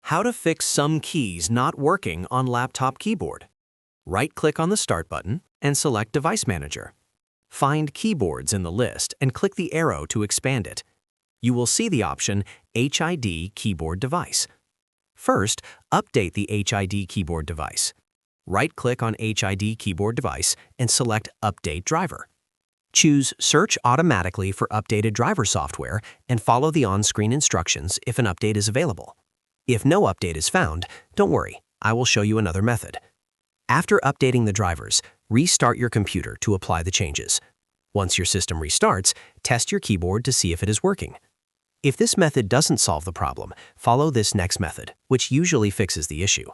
How to fix some keys not working on laptop keyboard. Right-click on the Start button and select Device Manager. Find Keyboards in the list and click the arrow to expand it. You will see the option HID Keyboard Device. First, update the HID keyboard device. Right-click on HID keyboard device and select Update Driver. Choose Search automatically for updated driver software and follow the on-screen instructions if an update is available. If no update is found, don't worry, I will show you another method. After updating the drivers, restart your computer to apply the changes. Once your system restarts, test your keyboard to see if it is working. If this method doesn't solve the problem, follow this next method, which usually fixes the issue.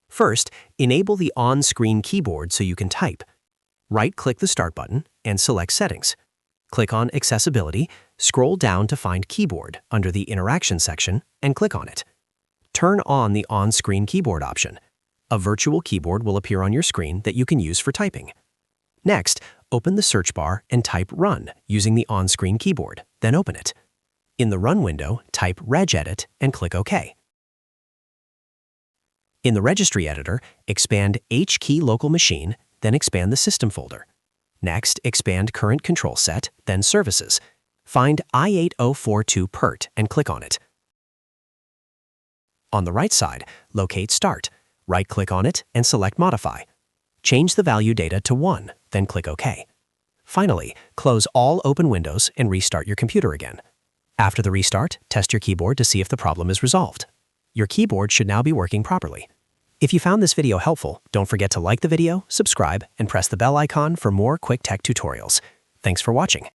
First, enable the on-screen keyboard so you can type. Right-click the Start button and select Settings. Click on Accessibility, scroll down to find Keyboard under the Interaction section and click on it. Turn on the on-screen keyboard option. A virtual keyboard will appear on your screen that you can use for typing. Next, open the search bar and type Run using the on-screen keyboard, then open it. In the Run window, type regedit and click OK. In the Registry Editor, expand HKey Local Machine, then expand the System folder. Next, expand Current Control Set, then Services. Find i8042 PERT and click on it. On the right side, locate Start. Right-click on it and select Modify. Change the value data to 1, then click OK. Finally, close all open windows and restart your computer again. After the restart, test your keyboard to see if the problem is resolved. Your keyboard should now be working properly. If you found this video helpful, don't forget to like the video, subscribe, and press the bell icon for more quick tech tutorials. Thanks for watching.